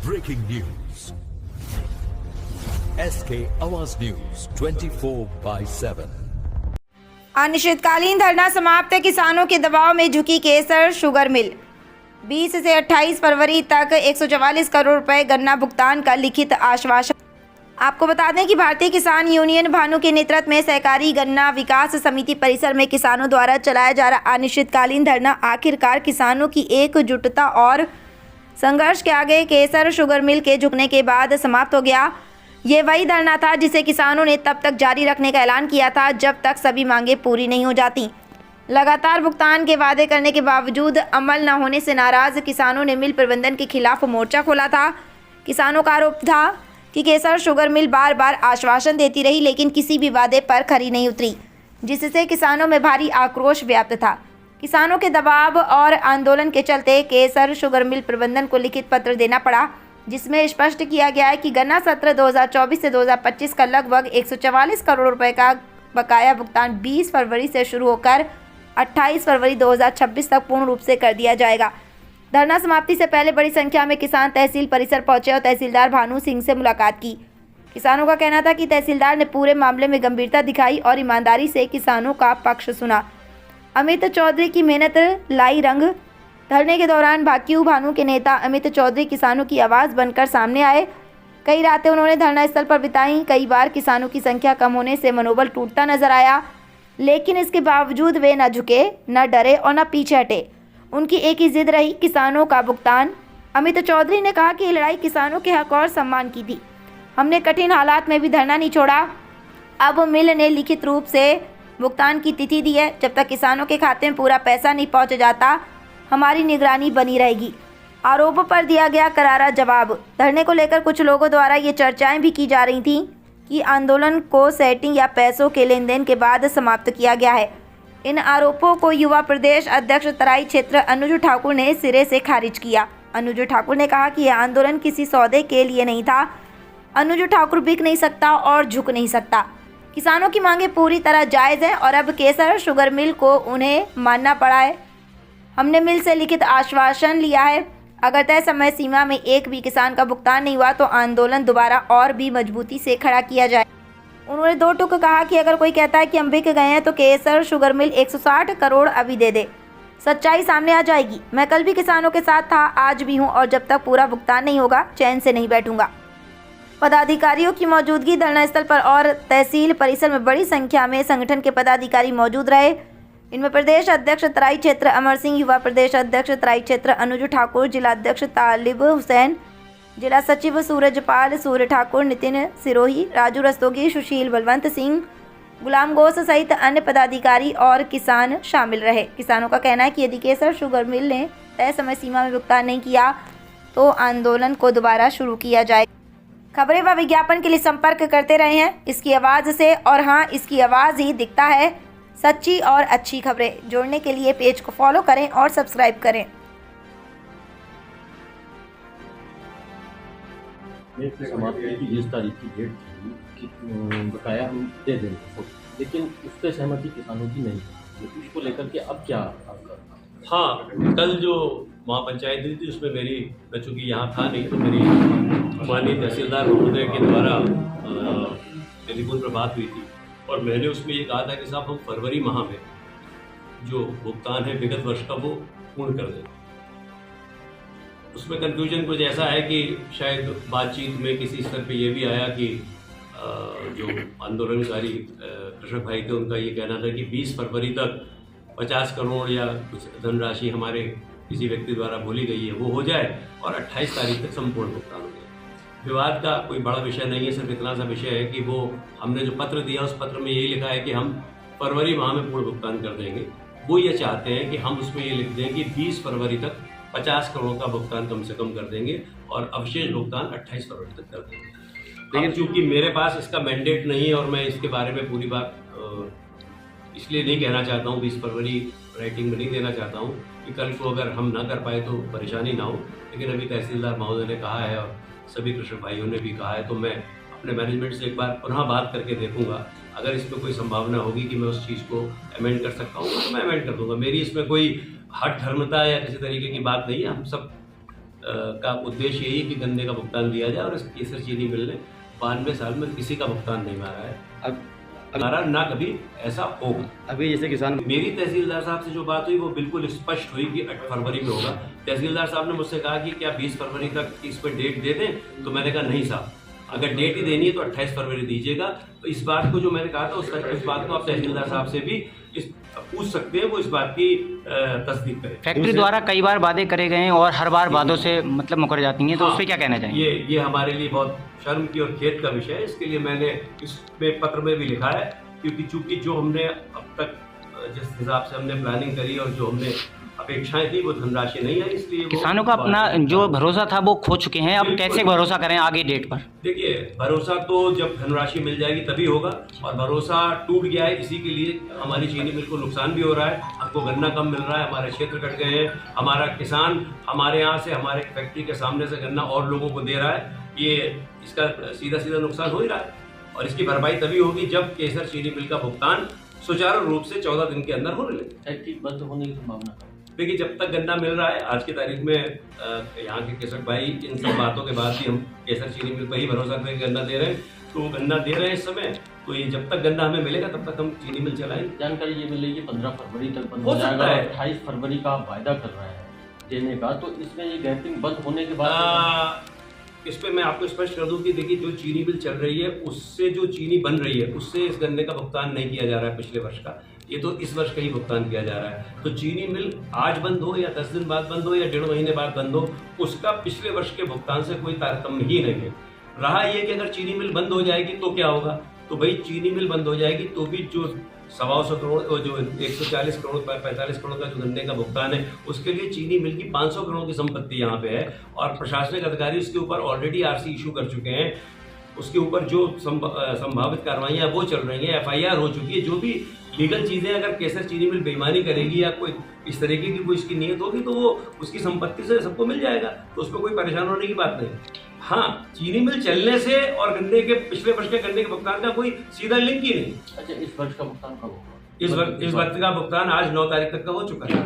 Breaking news. SK Awaaz News 24/7. अनिश्चितकालीन धरना समाप्त। किसानों के दबाव में झुकी केसर शुगर मिल। 20 से 28 फरवरी तक 144 करोड़ रुपए गन्ना भुगतान का लिखित आश्वासन। आपको बता दें कि भारतीय किसान यूनियन भानु के नेतृत्व में सहकारी गन्ना विकास समिति परिसर में किसानों द्वारा चलाया जा रहा अनिश्चितकालीन धरना आखिरकार किसानों की एकजुटता और संघर्ष के आगे केसर शुगर मिल के झुकने के बाद समाप्त हो गया। ये वही धरना था जिसे किसानों ने तब तक जारी रखने का ऐलान किया था जब तक सभी मांगें पूरी नहीं हो जाती। लगातार भुगतान के वादे करने के बावजूद अमल न होने से नाराज किसानों ने मिल प्रबंधन के खिलाफ मोर्चा खोला था। किसानों का आरोप था कि केसर शुगर मिल बार बार आश्वासन देती रही लेकिन किसी भी वादे पर खरी नहीं उतरी, जिससे किसानों में भारी आक्रोश व्याप्त था। किसानों के दबाव और आंदोलन के चलते केसर शुगर मिल प्रबंधन को लिखित पत्र देना पड़ा, जिसमें स्पष्ट किया गया है कि गन्ना सत्र 2024 से 2025 का लगभग 144 करोड़ रुपए का बकाया भुगतान 20 फरवरी से शुरू होकर 28 फरवरी 2026 तक पूर्ण रूप से कर दिया जाएगा। धरना समाप्ति से पहले बड़ी संख्या में किसान तहसील परिसर पहुंचे और तहसीलदार भानु सिंह से मुलाकात की। किसानों का कहना था कि तहसीलदार ने पूरे मामले में गंभीरता दिखाई और ईमानदारी से किसानों का पक्ष सुना। अमित चौधरी की मेहनत लाई रंग। धरने के दौरान भाकियू भानु के नेता अमित चौधरी किसानों की आवाज़ बनकर सामने आए। कई रातें उन्होंने धरना स्थल पर बिताई। कई बार किसानों की संख्या कम होने से मनोबल टूटता नजर आया, लेकिन इसके बावजूद वे न झुके, न डरे और न पीछे हटे। उनकी एक ही जिद रही, किसानों का भुगतान। अमित चौधरी ने कहा कि ये लड़ाई किसानों के हक और सम्मान की थी। हमने कठिन हालात में भी धरना नहीं छोड़ा। अब मिल ने लिखित रूप से भुगतान की तिथि दी है। जब तक किसानों के खाते में पूरा पैसा नहीं पहुंच जाता, हमारी निगरानी बनी रहेगी। आरोपों पर दिया गया करारा जवाब। धरने को लेकर कुछ लोगों द्वारा ये चर्चाएं भी की जा रही थी कि आंदोलन को सेटिंग या पैसों के लेन देन के बाद समाप्त किया गया है। इन आरोपों को युवा प्रदेश अध्यक्ष तराई क्षेत्र अनुज ठाकुर ने सिरे से खारिज किया। अनुज ठाकुर ने कहा कि यह आंदोलन किसी सौदे के लिए नहीं था। अनुज ठाकुर बिक नहीं सकता और झुक नहीं सकता। किसानों की मांगें पूरी तरह जायज़ हैं और अब केसर शुगर मिल को उन्हें मानना पड़ा है। हमने मिल से लिखित आश्वासन लिया है, अगर तय समय सीमा में एक भी किसान का भुगतान नहीं हुआ तो आंदोलन दोबारा और भी मजबूती से खड़ा किया जाए। उन्होंने दो टूक कहा कि अगर कोई कहता है कि हम बिक गए हैं तो केसर शुगर मिल 160 करोड़ अभी दे दे, सच्चाई सामने आ जाएगी। मैं कल भी किसानों के साथ था, आज भी हूं और जब तक पूरा भुगतान नहीं होगा चैन से नहीं बैठूंगा। पदाधिकारियों की मौजूदगी धरना स्थल पर और तहसील परिसर में बड़ी संख्या में संगठन के पदाधिकारी मौजूद रहे। इनमें प्रदेश अध्यक्ष तराई क्षेत्र अमर सिंह, युवा प्रदेश अध्यक्ष तराई क्षेत्र अनुज ठाकुर, जिला अध्यक्ष तालिब हुसैन, जिला सचिव सूरजपाल सूर्य ठाकुर, नितिन सिरोही, राजू रस्तोगी, सुशील बलवंत सिंह, गुलाम घोष सहित अन्य पदाधिकारी और किसान शामिल रहे। किसानों का कहना है कि यदि केसर शुगर मिल ने तय समय सीमा में भुगतान नहीं किया तो आंदोलन को दोबारा शुरू किया जाए। खबरें व विज्ञापन के लिए संपर्क करते रहे हैं इसकी आवाज़ से, और हाँ, इसकी आवाज़ ही दिखता है सच्ची और अच्छी खबरें। जोड़ने के लिए पेज को फॉलो करें और सब्सक्राइब करें। समाप्त की 20 तारीख की डेट थी कि बकाया हम दे देंगे, लेकिन उस पर सहमति किसानों की नहीं है। इसको लेकर के अब क्या आपका? हाँ, कल जो महापंचायत हुई थी उसमें मेरी, मैं चूँकि यहाँ था नहीं, तो मेरी माननीय तहसीलदार महोदय के द्वारा टेलीफोन पर बात हुई थी और मैंने उसमें ये कहा था कि साहब हम फरवरी माह में जो भुगतान है विगत वर्ष का वो पूर्ण कर दें। उसमें कन्फ्यूजन कुछ ऐसा है कि शायद बातचीत में किसी स्तर पे ये भी आया कि जो आंदोलनकारी कृषक भाई थे उनका ये कहना था कि 20 फरवरी तक 50 करोड़ या कुछ धनराशि हमारे किसी व्यक्ति द्वारा बोली गई है वो हो जाए और 28 तारीख तक संपूर्ण भुगतान हो जाए। विवाद का कोई बड़ा विषय नहीं है, सिर्फ इतना सा विषय है कि वो हमने जो पत्र दिया उस पत्र में यही लिखा है कि हम फरवरी माह में पूर्ण भुगतान कर देंगे। वो ये चाहते हैं कि हम उसमें ये लिख दें कि 20 फरवरी तक 50 करोड़ का भुगतान कम से कम कर देंगे और अवशेष भुगतान 28 फरवरी तक कर देंगे। लेकिन चूंकि मेरे पास इसका मैंडेट नहीं है और मैं इसके बारे में पूरी बात इसलिए नहीं कहना चाहता हूँ, 20 फरवरी राइटिंग में नहीं देना चाहता हूँ कि कल को अगर हम ना कर पाए तो परेशानी ना हो। लेकिन अभी तहसीलदार महोदय ने कहा है और सभी कृषक भाइयों ने भी कहा है, तो मैं अपने मैनेजमेंट से एक बार पुनः बात करके देखूंगा। अगर इसमें कोई संभावना होगी कि मैं उस चीज़ को अमेंड कर सकता हूँ तो मैं अमेंड कर दूंगा। मेरी इसमें कोई हठ धर्मता या किसी तरीके की बात नहीं है। हम सब का उद्देश्य यही है कि गन्ने का भुगतान दिया जाए, और इस केसर चीनी मिल ने 92 साल में किसी का भुगतान नहीं मारा है, हमारा ना कभी ऐसा होगा। अभी जैसे किसान, मेरी तहसीलदार साहब से जो बात हुई वो बिल्कुल स्पष्ट हुई कि 8 फरवरी में होगा। तहसीलदार साहब ने मुझसे कहा कि क्या 20 फरवरी तक इस पर डेट दे दें, तो मैंने कहा नहीं साहब, अगर डेट ही देनी है तो 28 फरवरी दीजिएगा। तो इस बात को जो मैंने कहा था इस बात को आप तहसीलदार साहब से भी पूछ सकते हैं, वो इस बात की तस्दीक करें। फैक्ट्री द्वारा कई बार वादे करे गए हैं और हर बार वादों से मतलब मुकर जाती हैं, तो उस पर क्या कहना चाहेंगे? ये हमारे लिए बहुत शर्म की और खेद का विषय है। इसके लिए मैंने इसमें पत्र में भी लिखा है, क्योंकि चूंकि जो हमने अब तक जिस हिसाब से हमने प्लानिंग करी और जो हमने अपेक्षाएं थी वो धनराशि नहीं है, इसलिए किसानों का अपना जो भरोसा था वो खो चुके हैं। अब कैसे भरोसा करें आगे डेट पर? देखिए, भरोसा तो जब धनराशि मिल जाएगी तभी होगा, और भरोसा टूट गया है, इसी के लिए हमारी चीनी मिल को नुकसान भी हो रहा है। हमको गन्ना कम मिल रहा है, हमारे क्षेत्र कट गए हैं, हमारा किसान हमारे यहाँ से हमारे फैक्ट्री के सामने से गन्ना और लोगों को दे रहा है, ये इसका सीधा नुकसान हो ही रहा है। और इसकी भरपाई तभी होगी जब केसर चीनी मिल का भुगतान सुचारू रूप से 14 दिन के अंदर होने लगे। फैक्ट्री बंद होने की संभावना? देखिए, जब तक गन्ना मिल रहा है, आज की तारीख में यहाँ के कृषक भाई इन सब बातों के बाद भी हम केसर चीनी मिल पर ही भरोसा करके गन्ना दे रहे हैं, तो गन्ना दे रहे हैं इस समय, तो ये जब तक गन्ना हमें मिलेगा तब तक हम चीनी मिल चलाएंगे। जानकारी ये मिल रही है 15 फरवरी तक बंद हो हो जाएगा, सकता है। 28 फरवरी का आप वायदा कर रहे हैं देने का, तो इसमें ये गैपिंग बंद होने के बाद इस पे मैं आपको स्पष्ट कर दूं कि देखिए, जो चीनी मिल चल रही है उससे जो चीनी बन रही है उससे इस गन्ने का भुगतान नहीं किया जा रहा है पिछले वर्ष का, ये तो इस वर्ष का ही भुगतान किया जा रहा है। तो चीनी मिल आज बंद हो या 10 दिन बाद बंद हो या 1.5 महीने बाद बंद हो, उसका पिछले वर्ष के भुगतान से कोई तारतम्य ही नहीं है। रहा ये कि अगर चीनी मिल बंद हो जाएगी तो क्या होगा, तो भाई चीनी मिल बंद हो जाएगी तो भी जो 125 करोड़ और जो 140 करोड़ 45 करोड़ का जो गन्ने का भुगतान है, उसके लिए चीनी मिल की 500 करोड़ की संपत्ति यहाँ पे है, और प्रशासनिक अधिकारी उसके ऊपर ऑलरेडी आरसी इशू कर चुके हैं। उसके ऊपर जो संभावित कार्रवाइयाँ वो चल रही हैं, FIR हो चुकी है। जो भी लीगल चीज़ें, अगर केसर चीनी मिल बेईमानी करेगी या कोई इस तरीके की कोई इसकी नीयत होगी तो वो उसकी संपत्ति से सबको मिल जाएगा, तो उसमें कोई परेशान होने की बात नहीं। हाँ, चीनी मिल चलने से और गन्ने के पिछले वर्ष के गन्ने के भुगतान का कोई सीधा लिंक ही नहीं। अच्छा, इस वर्ष का भुगतान कब होगा? इस वक्त का भुगतान आज 9 तारीख तक का हो चुका है,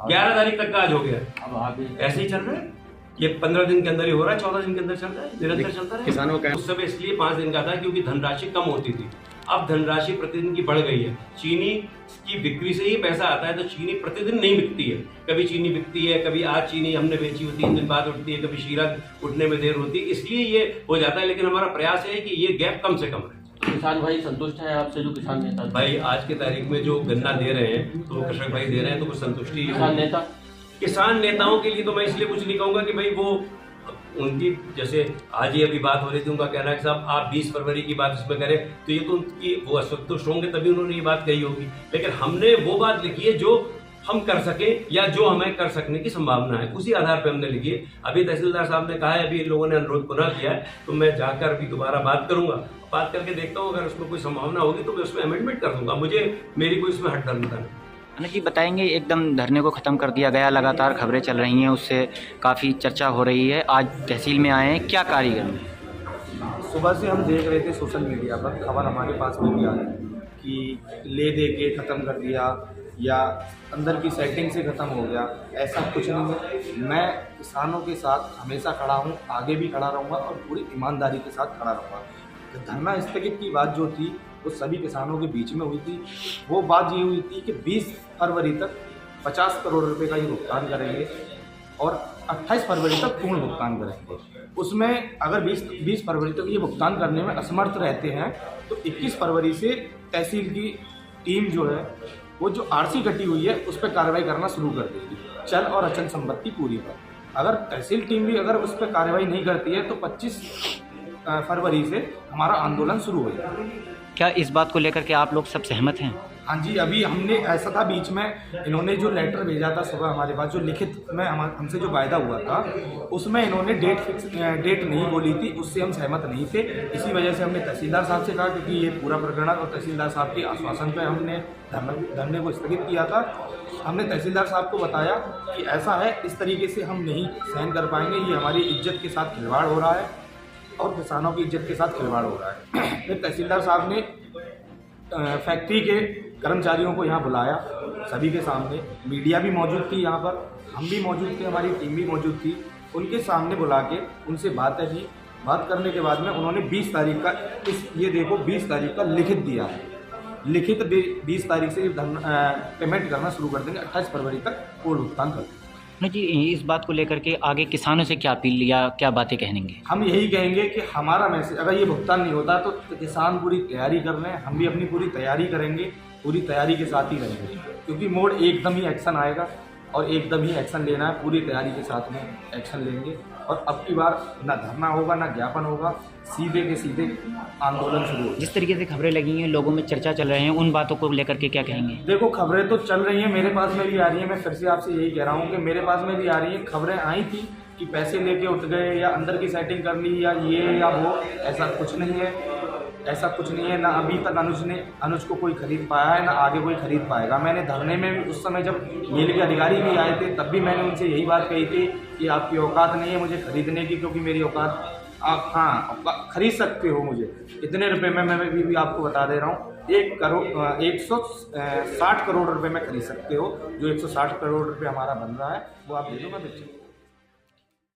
11 तारीख तक का आज हो गया। अब आगे ऐसे ही चल रहा है, ये 15 दिन के अंदर ही हो रहा है, 14 दिन के अंदर चल रहा है, निरंतर चलता है। किसानों का उस समय इसलिए 5 दिन का था क्योंकि धनराशि कम होती थी, अब धनराशि प्रतिदिन की बढ़ गई है। चीनी की बिक्री से ही पैसा आता है, तो चीनी प्रतिदिन नहीं बिकती है। कभी चीनी बिकती है, कभी आज चीनी हमने बेची हुई 3 दिन बाद उठती है, कभी शीरा उठने में देर होती है, इसलिए ये हो जाता है। लेकिन हमारा प्रयास है कि ये गैप कम से कम रहे। किसान भाई संतुष्ट है आपसे, जो किसान नेता भाई आज की तारीख में जो गन्ना दे रहे हैं, तो कृषक भाई दे रहे हैं, तो कुछ संतुष्टि। किसान नेताओं के लिए तो मैं इसलिए कुछ नहीं कहूँगा कि भाई वो उनकी, जैसे आज ही अभी बात हो रही थी, उनका कहना है कि साहब आप 20 फरवरी की बात इसमें करें, तो ये तो उनकी वो असंतुष्ट होंगे तभी उन्होंने ये बात कही होगी। लेकिन हमने वो बात लिखी है जो हम कर सके या जो हमें कर सकने की संभावना है, उसी आधार पर हमने लिखी है। अभी तहसीलदार साहब ने कहा है, अभी इन लोगों ने अनुरोध पुनः किया है, तो मैं जाकर अभी दोबारा बात करूंगा, बात करके देखता हूँ, अगर उसमें कोई संभावना होगी तो मैं उसमें अमेंडमेंट कर दूंगा। मुझे मेरी कोई इसमें हट धर्मता नहीं। अनिल जी बताएंगे, एकदम धरने को ख़त्म कर दिया गया, लगातार खबरें चल रही हैं, उससे काफ़ी चर्चा हो रही है, आज तहसील में आए हैं, क्या कारीगर? सुबह से हम देख रहे थे सोशल मीडिया पर, खबर हमारे पास भी आ है कि ले दे के ख़त्म कर दिया या अंदर की सेटिंग से ख़त्म हो गया, ऐसा कुछ नहीं है। मैं किसानों के साथ हमेशा खड़ा हूँ, आगे भी खड़ा रहूँगा और पूरी ईमानदारी के साथ खड़ा रहूँगा। धरना स्थगित की बात जो थी वो सभी किसानों के बीच में हुई थी। वो बात ये हुई थी कि 20 फरवरी तक 50 करोड़ रुपए का ये भुगतान करेंगे और 28 फरवरी तक पूर्ण भुगतान करेंगे। उसमें अगर 20 फरवरी तक ये भुगतान करने में असमर्थ रहते हैं तो 21 फरवरी से तहसील की टीम जो है वो जो आरसी कटी हुई है उस पर कार्रवाई करना शुरू कर देगी, चल और अचल संपत्ति पूरी पर। अगर तहसील टीम भी अगर उस पर कार्रवाई नहीं करती है तो 25 फरवरी से हमारा आंदोलन शुरू हो जाएगा। क्या इस बात को लेकर के आप लोग सब सहमत हैं? हाँ जी, अभी हमने ऐसा था बीच में, इन्होंने जो लेटर भेजा था सुबह हमारे पास, जो लिखित में हमसे जो वायदा हुआ था उसमें इन्होंने डेट नहीं बोली थी, उससे हम सहमत नहीं थे। इसी वजह से हमने तहसीलदार साहब से कहा, क्योंकि ये पूरा प्रकरण और तहसीलदार साहब के आश्वासन पे हमने धरने को स्थगित किया था। हमने तहसीलदार साहब को बताया कि ऐसा है, इस तरीके से हम नहीं सहन कर पाएंगे, ये हमारी इज्जत के साथ खिलवाड़ हो रहा है और किसानों की इज्जत के साथ खिलवाड़ हो रहा है। फिर तहसीलदार साहब ने फैक्ट्री के कर्मचारियों को यहाँ बुलाया, सभी के सामने, मीडिया भी मौजूद थी यहाँ पर, हम भी मौजूद थे, हमारी टीम भी मौजूद थी। उनके सामने बुला के उनसे बातें की। बात करने के बाद में उन्होंने 20 तारीख का ये देखो 20 तारीख का लिखित दिया है। लिखित 20 तारीख से पेमेंट करना शुरू कर देंगे, 28 फरवरी तक पूर्ण भुगतान कर देंगे। अनुज जी, इस बात को लेकर के आगे किसानों से क्या अपील या क्या बातें कहेंगे? हम यही कहेंगे कि हमारा मैसेज, अगर ये भुगतान नहीं होता तो किसान पूरी तैयारी कर रहे हैं, हम भी अपनी पूरी तैयारी करेंगे, पूरी तैयारी के साथ ही रहेंगे, क्योंकि मोड़ एकदम ही एक्शन आएगा और एकदम ही एक्शन लेना है। पूरी तैयारी के साथ में एक्शन लेंगे और अब की बार ना धरना होगा ना ज्ञापन होगा, सीधे के सीधे आंदोलन शुरू होगा। जिस तरीके से खबरें लगी हैं, लोगों में चर्चा चल रहे हैं, उन बातों को लेकर के क्या कहेंगे? देखो, खबरें तो चल रही हैं, मेरे पास में भी आ रही हैं। मैं फिर से आपसे यही कह रहा हूँ कि मेरे पास में भी आ रही हैं। खबरें आई थी कि पैसे लेके उठ गए या अंदर की सेटिंग कर ली या ये या वो, ऐसा कुछ नहीं है। ऐसा कुछ नहीं है। ना अभी तक अनुज को कोई खरीद पाया है, ना आगे कोई खरीद पाएगा। मैंने धरने में भी उस समय जब मिल के अधिकारी भी आए थे तब भी मैंने उनसे यही बात कही थी कि आपकी औकात नहीं है मुझे खरीदने की, क्योंकि मेरी औकात आप खरीद सकते हो मुझे इतने रुपए में। मैं भी आपको बता दे रहा हूँ, 160 करोड़ रुपए में खरीद सकते हो। जो 160 करोड़ रुपए हमारा बन रहा है वो आप ले लो, मैं बेच सकता हूँ।